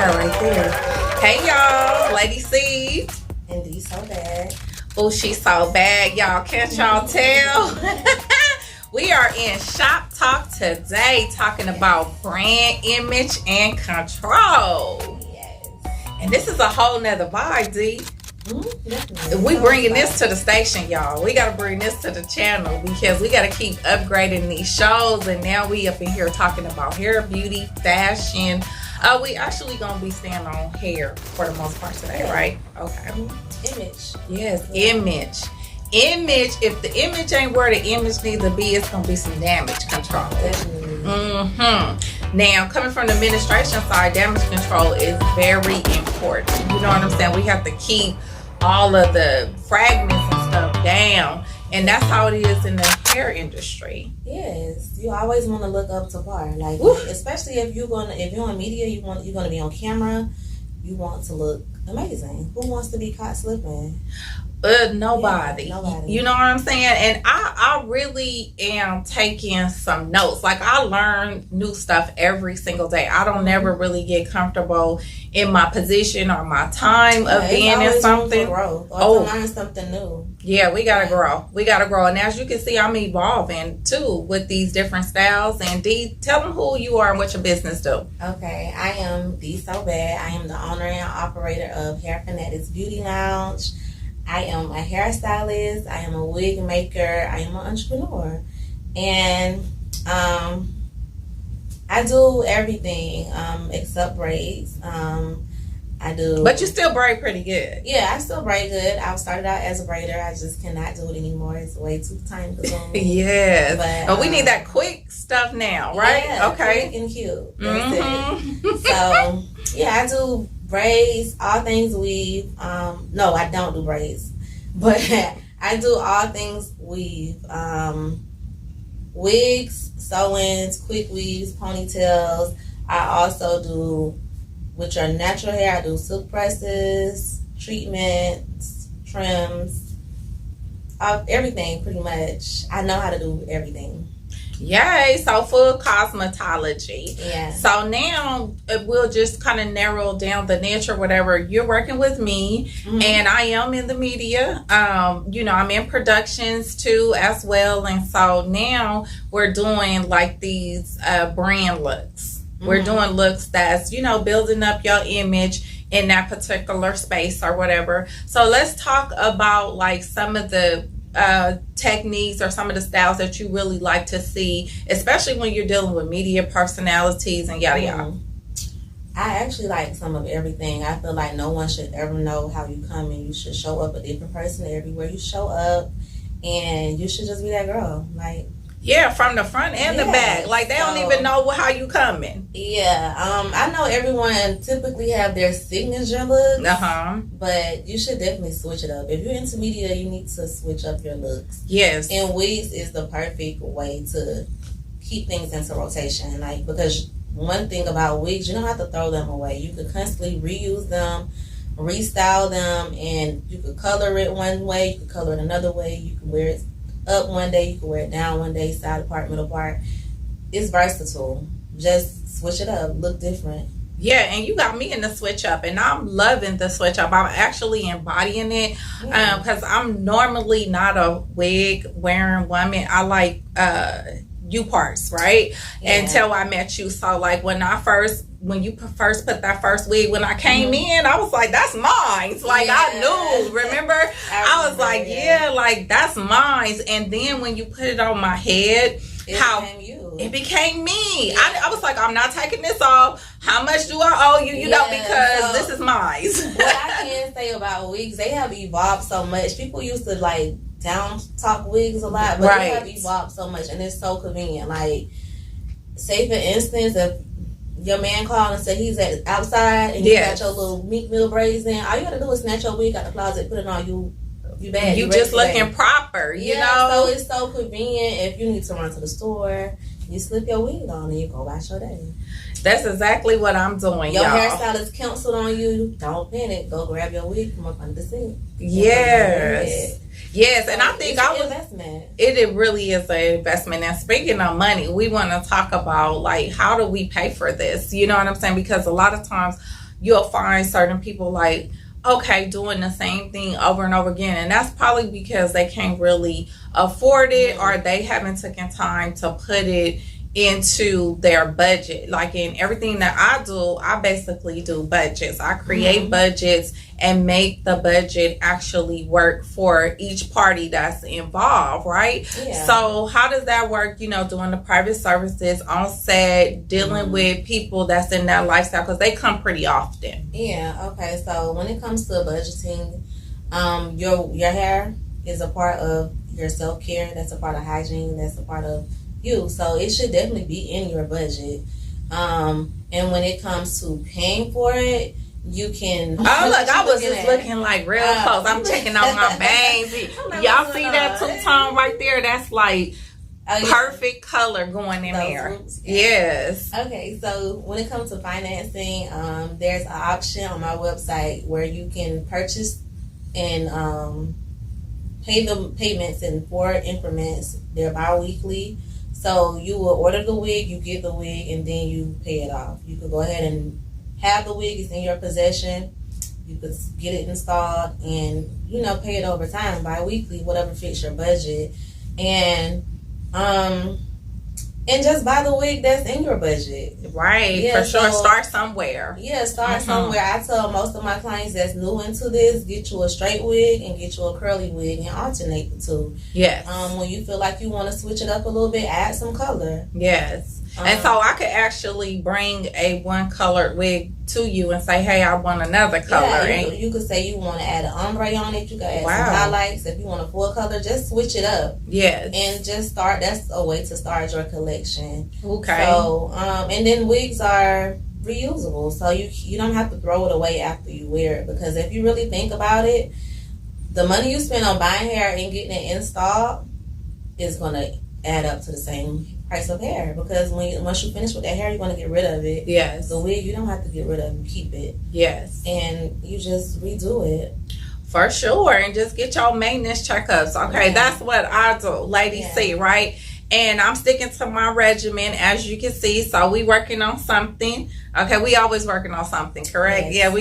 there, right there. Hey y'all, Lady C. And D so bad. Oh, she's so bad, y'all. Can't y'all tell? We are in Shop Talk today, talking about brand image and control. Yes. And this is a whole nother vibe, D. Mm-hmm. We bringing this to the station, y'all. We gotta bring this to the channel because we gotta keep upgrading these shows. And now we up in here talking about hair, beauty, fashion. We actually gonna be staying on hair for the most part today, right? Okay. Image. Yes, image. Image. If the image ain't where the image needs to be, it's gonna be some damage control. Definitely. Now, coming from the administration side, damage control is very important. You know what I'm saying? We have to keep all of the fragments and stuff down, and that's how it is in the hair industry. Yes, you always want to look up to par, like Oof. especially if you're in media, you're gonna be on camera. You want to look amazing. Who wants to be caught slipping? Nobody. Yeah, nobody. You know what I'm saying? And I really am taking some notes. Like, I learn new stuff every single day. I don't never really get comfortable in my position or my time of being in something. Or to learn something new. Yeah, we gotta grow. We gotta grow. And as you can see, I'm evolving too with these different styles. And D, tell them who you are and what your business do. Okay, I am D So Bad. I am the owner and operator of Hair Fanatics Beauty Lounge. I am a hairstylist. I am a wig maker. I am an entrepreneur. And I do everything except braids. I do. But you still braid pretty good. Yeah, I still braid good. I started out as a braider. I just cannot do it anymore. It's way too time consuming. Yes. But we need that quick stuff now, right? Yeah, okay. Quick and cute. That's it. So, yeah, I do braids, all things weave. No, I don't do braids, but I do all things weave. Wigs, sew-ins, quick weaves, ponytails. I also do, with your natural hair, I do silk presses, treatments, trims, everything pretty much. I know how to do everything. Yay, so full cosmetology. Yeah. So now we'll just kind of narrow down the niche or whatever. You're working with me, and I am in the media. I'm in productions too as well. And so now we're doing like these brand looks. We're doing looks that's, building up your image in that particular space or whatever. So let's talk about like some of the techniques or some of the styles that you really like to see, especially when you're dealing with media personalities and yada yada. I actually like some of everything. I feel like no one should ever know how you come, and you should show up a different person everywhere you show up, and you should just be that girl. Like, yeah, from the front and the back. Like, they don't even know how you coming. Yeah. I know everyone typically have their signature looks. But you should definitely switch it up. If you're into media, you need to switch up your looks. Yes. And wigs is the perfect way to keep things into rotation. Like, because one thing about wigs, you don't have to throw them away. You could constantly reuse them, restyle them, and you could color it one way, you could color it another way, you could wear it up one day, you can wear it down one day, side apart, middle part. It's versatile. Just switch it up, look different. Yeah, and you got me in the switch up, and I'm loving the switch up. I'm actually embodying it because I'm normally not a wig wearing woman. I like U parts, right? Until I met you. So like when you first put that first wig, when I came in, I was like, that's mine. Like, I knew, remember? I was like, like, that's mine. And then when you put it on my head, it became me. I was like, I'm not taking this off. How much do I owe you? Because this is mine. What I can say about wigs, they have evolved so much. People used to like down talk wigs a lot, but they have evolved so much, and it's so convenient. Like, say for instance, if your man called and said he's outside and you got your little Meek Mill braids in, all you gotta do is snatch your wig out the closet, put it on you bad. You just looking proper, you know? So it's so convenient. If you need to run to the store, you slip your wig on and you go about your day. That's exactly what I'm doing, your y'all. hairstylist canceled on you. Don't panic. Go grab your wig from up under the sink. Yes. Yes, and I think investment. It really is an investment. And speaking of money, we want to talk about like, how do we pay for this? You know what I'm saying? Because a lot of times you'll find certain people like, okay, doing the same thing over and over again. And that's probably because they can't really afford it, or they haven't taken time to put it into their budget. Like in everything that I do, I basically do budgets. I create budgets and make the budget actually work for each party that's involved, right? Yeah. So how does that work, doing the private services on set, dealing with people that's in that lifestyle, because they come pretty often? Yeah, okay. So when it comes to budgeting, your hair is a part of your self-care. That's a part of hygiene. That's a part of you. So it should definitely be in your budget. And when it comes to paying for it, you can. Oh, look, I was just looking like real close. I'm checking out my bangs. Y'all see that two-tone right there? That's like perfect color going in there. Yes. Okay, so when it comes to financing, there's an option on my website where you can purchase and pay the payments in 4 increments. They're bi-weekly. So you will order the wig, you get the wig, and then you pay it off. You could go ahead and have the wig, it's in your possession. You could get it installed and, pay it over time, bi-weekly, whatever fits your budget. And just buy the wig that's in your budget. Right, yeah, for sure. Start somewhere. Yeah, start somewhere. I tell most of my clients that's new into this, get you a straight wig and get you a curly wig and alternate the two. Yes. When you feel like you want to switch it up a little bit, add some color. Yes. And so I could actually bring a one colored wig to you and say, hey, I want another color. Yeah, you could say you want to add an ombre on it. You could add some highlights. If you want a full color, just switch it up. Yes. And just start. That's a way to start your collection. Okay. So, and then wigs are reusable. So you don't have to throw it away after you wear it. Because if you really think about it, the money you spend on buying hair and getting it installed is going to add up to the same price of hair, because once you finish with that hair, you're going to get rid of it. Yes. The wig, you don't have to get rid of it. You keep it. Yes. And you just redo it. For sure. And just get your maintenance checkups. Okay. That's what I do. Ladies see, right? And I'm sticking to my regimen, as you can see. So we working on something. Okay, we always working on something, correct? Yes,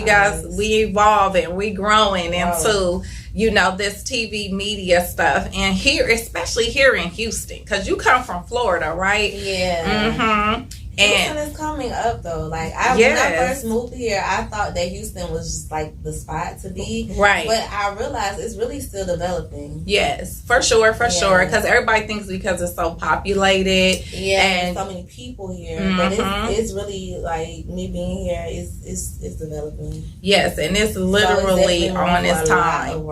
we evolving, we growing into, this TV media stuff. And here, especially here in Houston, because you come from Florida, right? Yeah. Mm-hmm. Houston is coming up though. Like when I first moved here, I thought that Houston was just like the spot to be. Right. But I realized it's really still developing. Yes, for sure. Because everybody thinks because it's so populated. Yeah, and so many people here. But it's really like me being here is developing. Yes, and it's literally on its time.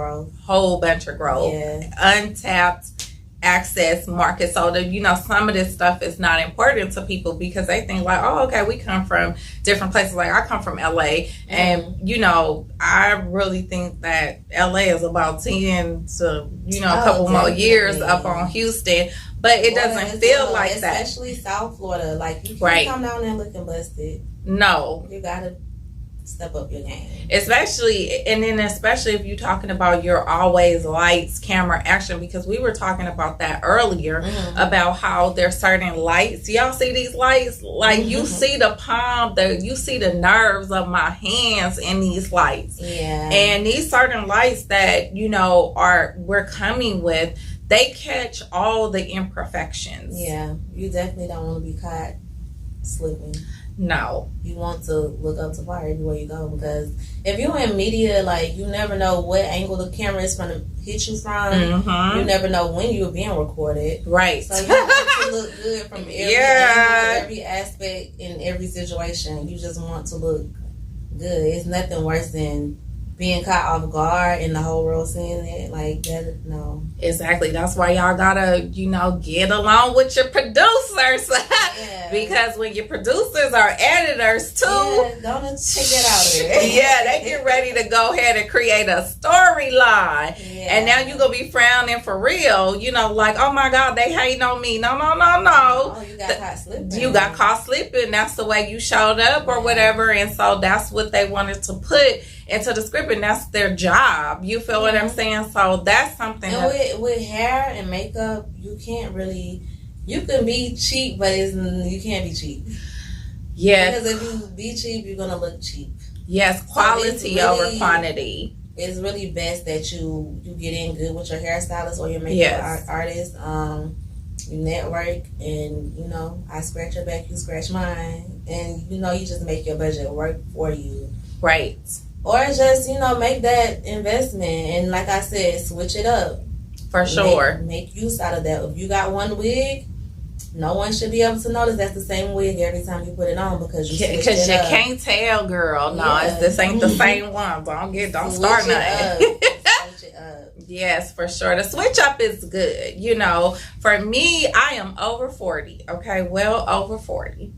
Whole bunch of growth. Yeah. Untapped access market. So that some of this stuff is not important to people because they think like, oh, okay, we come from different places. Like I come from LA, and I really think that LA is about 10 to a couple more years up on Houston, but it doesn't feel like that. Especially South Florida, like you can't come down there looking busted. No, you gotta step up your game. Especially if you're talking about your always lights, camera, action, because we were talking about that earlier about how there's certain lights. Y'all see these lights? Like you see the palm, you see the nerves of my hands in these lights. Yeah. And these certain lights that, we're coming with, they catch all the imperfections. Yeah. You definitely don't want to be caught slipping. No. You want to look up to fire everywhere you go, because if you're in media, like, you never know what angle the camera is going to hit you from. You never know when you're being recorded. Right. So you want to look good from every angle, every aspect, in every situation. You just want to look good. It's nothing worse than being caught off guard and the whole world seeing it like that. No. Exactly. That's why y'all gotta, get along with your producers. Because when your producers are editors too, don't take that out of there. They get ready to go ahead and create a storyline. And now you're gonna be frowning for real. Like, oh my God, they hating on me. No. Oh, you got caught slipping. You got caught slipping. That's the way you showed up or whatever. And so that's what they wanted to put into the script, and that's their job. You feel what I'm saying? So that's something. And with hair and makeup, you can't really. You can be cheap, but you can't be cheap. Yes. Because if you be cheap, you're gonna look cheap. Yes, quality so over quantity. It's really best that you get in good with your hairstylist or your makeup artist. You network, and you know, I scratch your back, you scratch mine, and you know, you just make your budget work for you. Right. Or just, you know, make that investment, and like I said, switch it up. For sure. Make use out of that. If you got one wig, no one should be able to notice that's the same wig every time you put it on because you can't tell, girl. No, this ain't the same one. Don't start nothing. Switch it up. Yes, for sure. The switch up is good. You know, for me, I am over 40. Okay, well over 40.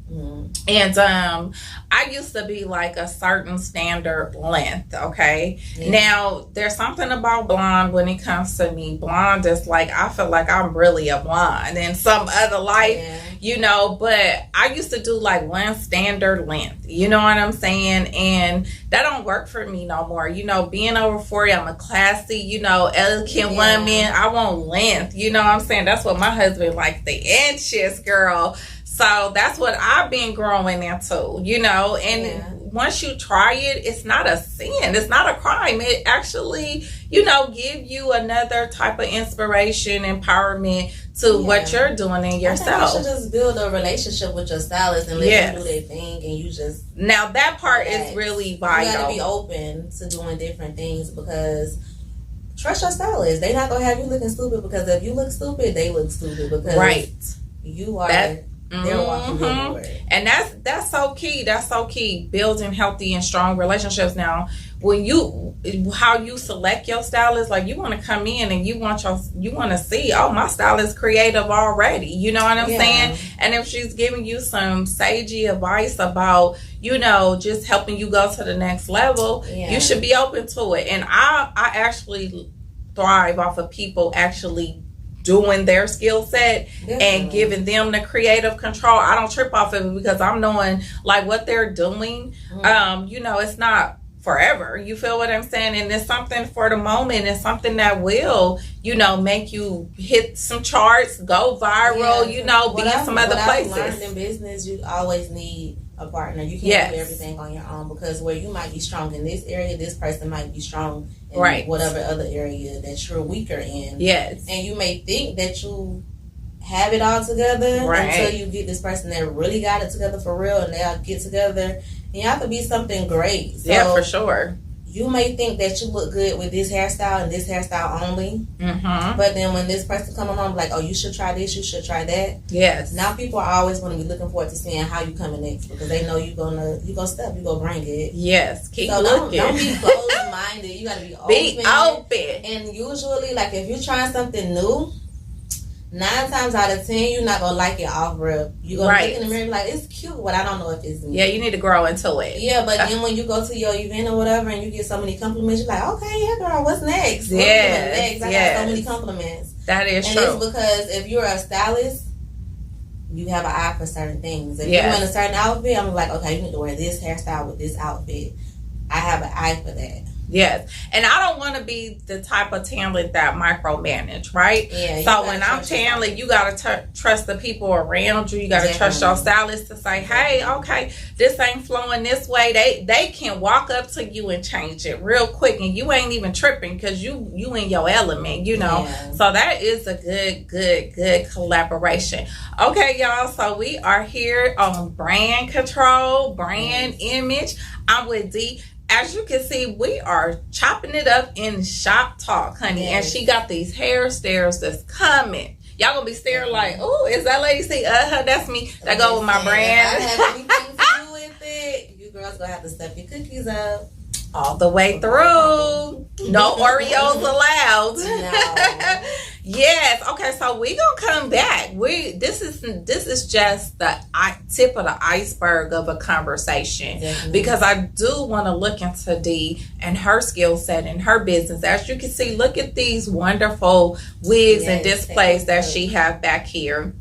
And I used to be like a certain standard length. Okay, now there's something about blonde when it comes to me. Blonde is like, I feel like I'm really a blonde in some other life, you know. But I used to do like one standard length. You know what I'm saying? And that don't work for me no more. You know, being over 40, I'm a classy, you know, elegant woman. I want length. You know what I'm saying? That's what my husband likes, the inches, girl. So that's what I've been growing into, you know, and once you try it, it's not a sin. It's not a crime. It actually, you know, give you another type of inspiration, empowerment to what you're doing in yourself. I think you should just build a relationship with your stylist and let them do their thing, and you just... Now that part is really vital. You gotta be open to doing different things because... Trust your stylist. They're not gonna have you looking stupid because if you look stupid, they look stupid because you are... They're walking forward. And that's so key. That's so key. Building healthy and strong relationships. Now, when how you select your stylist, like you want to come in and you want to see, oh, my stylist creative already. You know what I'm saying? And if she's giving you some sagey advice about, you know, just helping you go to the next level, you should be open to it. And I actually thrive off of people actually doing their skill set and giving them the creative control. I don't trip off of it because I'm knowing like what they're doing. You know, it's not forever. You feel what I'm saying? And it's something for the moment. It's something that will, you know, make you hit some charts, go viral, you know, be in some other places. I've learned in business, you always need a partner. You can't do everything on your own because where you might be strong in this area, this person might be strong in whatever other area that you're weaker in. Yes. And you may think that you have it all together until you get this person that really got it together for real and they'll get together. And you have to be something great. So for sure. You may think that you look good with this hairstyle and this hairstyle only. But then when this person come along, like, oh, you should try this, you should try that. Yes. Now people are always going to be looking forward to seeing how you coming next because they know you gonna step, you gonna bring it. Yes. Keep so looking. Don't be closed-minded. You got to be open. Be open. And usually, like, if you're trying something new, 9 times out of 10, you're not gonna like it off rip. You're gonna look in the mirror and be like, it's cute, but I don't know if it's me. Yeah, you need to grow into it. Yeah, but then when you go to your event or whatever and you get so many compliments, you're like, okay, yeah, girl, what's next? I got so many compliments. That is true. And it's because if you're a stylist, you have an eye for certain things. If you're in a certain outfit, I'm like, okay, you need to wear this hairstyle with this outfit. I have an eye for that. Yes. And I don't want to be the type of talent that micromanage, right? Yeah. So when I'm talent, you got to trust the people around you. You got to trust your stylist to say, hey, okay, this ain't flowing this way. They can walk up to you and change it real quick. And you ain't even tripping because you in your element, you know. Yeah. So that is a good collaboration. Okay, y'all. So we are here on Brand Control, Brand Image. I'm with D. As you can see, we are chopping it up in shop talk, honey. And she got these hair stares that's coming. Y'all gonna be staring like, oh, is that lady? See, that's me. That go with my brand. If I have anything to do with it, you girls gonna have to step your cookies up. All the way through. No Oreos allowed. No. Yes. Okay, so we gonna come back. This is just the tip of the iceberg of a conversation. Because I do want to look into Dee and her skill set and her business. As you can see, look at these wonderful wigs and displays that she have back here.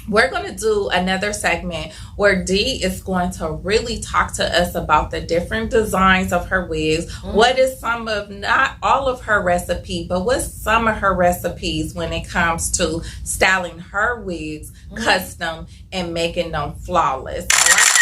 We're going to do another segment where Dee is going to really talk to us about the different designs of her wigs. What is some of, not all of her recipe, but what's some of her recipes when it comes to styling her wigs custom and making them flawless. All right.